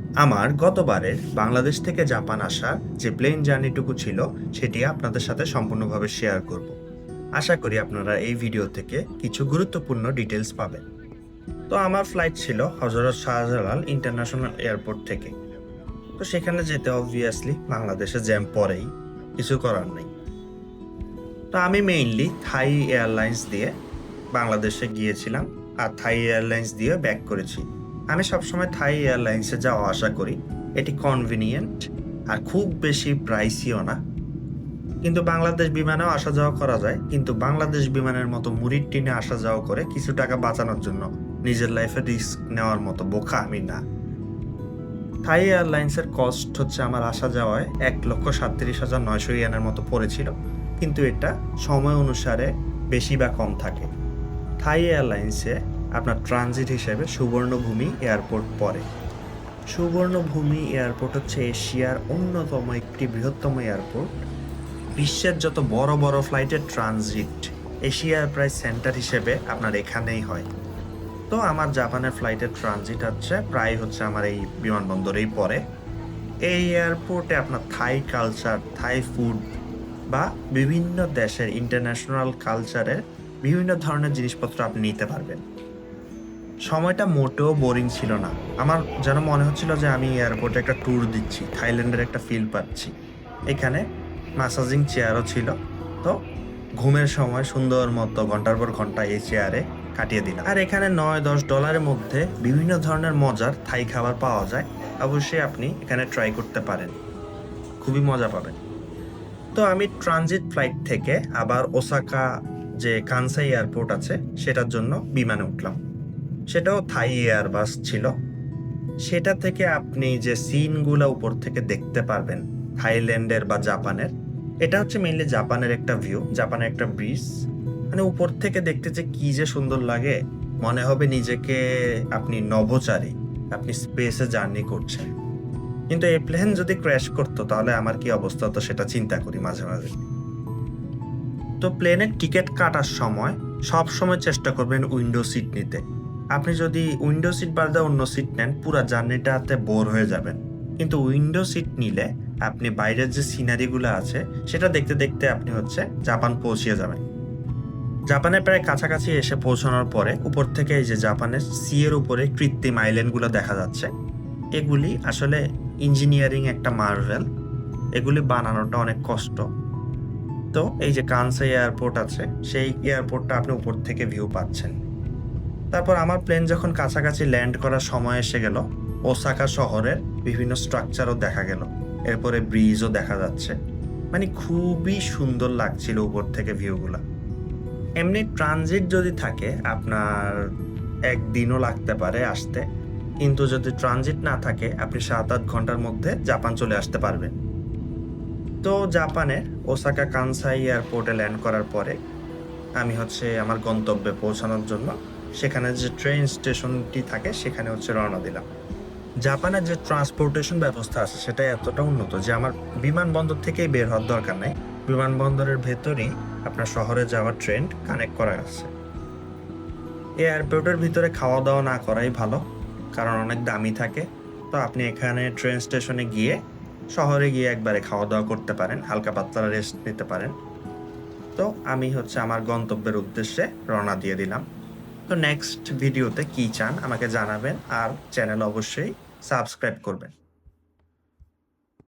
আমার গতবারের বাংলাদেশ থেকে জাপান আসার যে প্লেন জার্নিটুকু ছিল সেটি আপনাদের সাথে সম্পূর্ণভাবে শেয়ার করব। আশা করি আপনারা এই ভিডিও থেকে কিছু গুরুত্বপূর্ণ ডিটেলস পাবেন। তো আমার ফ্লাইট ছিল হযরত শাহজালাল ইন্টারন্যাশনাল এয়ারপোর্ট থেকে। তো সেখানে যেতে অবভিয়াসলি বাংলাদেশে জ্যাম পড়েই, কিছু করার নেই। তো আমি মেইনলি থাই এয়ারলাইন্স দিয়ে বাংলাদেশে গিয়েছিলাম আর থাই এয়ারলাইন্স দিয়ে ব্যাক করেছি। আমি সবসময় থাই এয়ারলাইন্সে যাওয়া আসা করি। এটি কনভিনিয়েন্ট আর খুব বেশি প্রাইসিও না। কিন্তু বাংলাদেশ বিমানেও আসা যাওয়া করা যায়, কিন্তু বাংলাদেশ বিমানের মতো মুড়ির টিনে আসা যাওয়া করে কিছু টাকা বাঁচানোর জন্য নিজের লাইফে রিস্ক নেওয়ার মতো বোকা আমি না। থাই এয়ারলাইন্সের কস্ট হচ্ছে আমার আসা যাওয়ায় 1,37,900 ইয়েনের মতো পড়েছিল, কিন্তু এটা সময় অনুসারে বেশি বা কম থাকে। থাই এয়ারলাইন্সে আপনার ট্রানজিট হিসেবে সুবর্ণভূমি এয়ারপোর্ট পড়ে। সুবর্ণভূমি এয়ারপোর্ট হচ্ছে এশিয়ার অন্যতম একটি বৃহত্তম এয়ারপোর্ট। বিশ্বের যত বড় বড় ফ্লাইটের ট্রানজিট এশিয়ার প্রায় সেন্টার হিসেবে আপনার এখানেই হয়। তো আমার জাপানের ফ্লাইটের ট্রানজিট হচ্ছে আমার এই বিমানবন্দরেই পড়ে। এই এয়ারপোর্টে আপনার থাই কালচার, থাই ফুড বা বিভিন্ন দেশের ইন্টারন্যাশনাল কালচারের বিভিন্ন ধরনের জিনিসপত্র আপনি নিতে পারবেন। সময়টা মোটেও বোরিং ছিল না। আমার যেন মনে হচ্ছিল যে আমি এয়ারপোর্টে একটা ট্যুর দিচ্ছি, থাইল্যান্ডের একটা ফিল পাচ্ছি। এখানে ম্যাসাজিং চেয়ারও ছিল। তো ঘুমের সময় সুন্দর মতো ঘন্টার পর ঘন্টা এই চেয়ারে কাটিয়ে দিলাম। আর এখানে $9-10 মধ্যে বিভিন্ন ধরনের মজার থাই খাবার পাওয়া যায়। অবশ্যই আপনি এখানে ট্রাই করতে পারেন, খুবই মজা পাবেন। তো আমি ট্রানজিট ফ্লাইট থেকে আবার ওসাকা যে কানসাই এয়ারপোর্ট আছে সেটার জন্য বিমানে উঠলাম। সেটাও থাই এয়ারবাস ছিল। সেটা থেকে আপনি যে সিনগুলো উপর থেকে দেখতে পারবেন থাইল্যান্ডের বা জাপানের, এটা হচ্ছে মেইনলি জাপানের একটা ভিউ, জাপানের একটা ব্রিজ। মানে উপর থেকে দেখতে যে কি যে সুন্দর লাগে, মনে হবে নিজেকে আপনি নভোচারী, আপনি স্পেসে জার্নি করছেন। কিন্তু এই প্লেন যদি ক্র্যাশ করতো তাহলে আমার কি অবস্থা হতো সেটা চিন্তা করি মাঝে মাঝে। তো প্লেনের টিকিট কাটার সময় সব সময় চেষ্টা করবেন উইন্ডো সিট নিতে। আপনি যদি উইন্ডো সিট বাদে অন্য সিট নেন পুরো জার্নিটাতে বোর হয়ে যাবেন। কিন্তু উইন্ডো সিট নিলে আপনি বাইরের যে সিনারিগুলো আছে সেটা দেখতে দেখতে আপনি জাপান পৌঁছে যাবেন। জাপানের প্রায় কাছাকাছি এসে পৌঁছানোর পরে উপর থেকে এই যে জাপানের সি এর উপরে কৃত্রিম আইল্যান্ডগুলো দেখা যাচ্ছে। এগুলি আসলে ইঞ্জিনিয়ারিং একটা মার্ভেল। এগুলি বানানোটা অনেক কষ্ট। তো এই যে কানসাই এয়ারপোর্ট আছে সেই এয়ারপোর্টটা আপনি উপর থেকে ভিউ পাচ্ছেন। তারপর আমার প্লেন যখন কাছাকাছি ল্যান্ড করার সময় এসে গেল, ওসাকা শহরের বিভিন্ন স্ট্রাকচারও দেখা গেল, এরপরে ব্রিজও দেখা যাচ্ছে। মানে খুবই সুন্দর লাগছিল উপর থেকে ভিউগুলা। এমনি ট্রানজিট যদি থাকে আপনার একদিনও লাগতে পারে আসতে, কিন্তু যদি ট্রানজিট না থাকে আপনি 7-8 ঘন্টার মধ্যে জাপান চলে আসতে পারবেন। তো জাপানের ওসাকা কানসাই এয়ারপোর্টে ল্যান্ড করার পরে আমি আমার গন্তব্যে পৌঁছানোর জন্য সেখানে যে ট্রেন স্টেশনটি থাকে সেখানে রওনা দিলাম। জাপানের যে ট্রান্সপোর্টেশন ব্যবস্থা আছে সেটা এতটা উন্নত যে আমার বিমানবন্দর থেকেই বের হওয়ার দরকার নাই। বিমানবন্দরের ভেতরেই আপনার শহরে যাওয়ার ট্রেন কানেক্ট করা আছে। এই এয়ারপোর্টের ভিতরে খাওয়া দাওয়া না করাই ভালো, কারণ অনেক দামি থাকে। তো আপনি এখানে ট্রেন স্টেশনে গিয়ে শহরে গিয়ে একবারে খাওয়া দাওয়া করতে পারেন, হালকা পাতলা রেস্ট নিতে পারেন। তো আমি আমার গন্তব্যের উদ্দেশ্যে রওনা দিয়ে দিলাম। তো নেক্সট ভিডিওতে কি চান আমাকে জানাবেন, আর চ্যানেল অবশ্যই সাবস্ক্রাইব করবেন।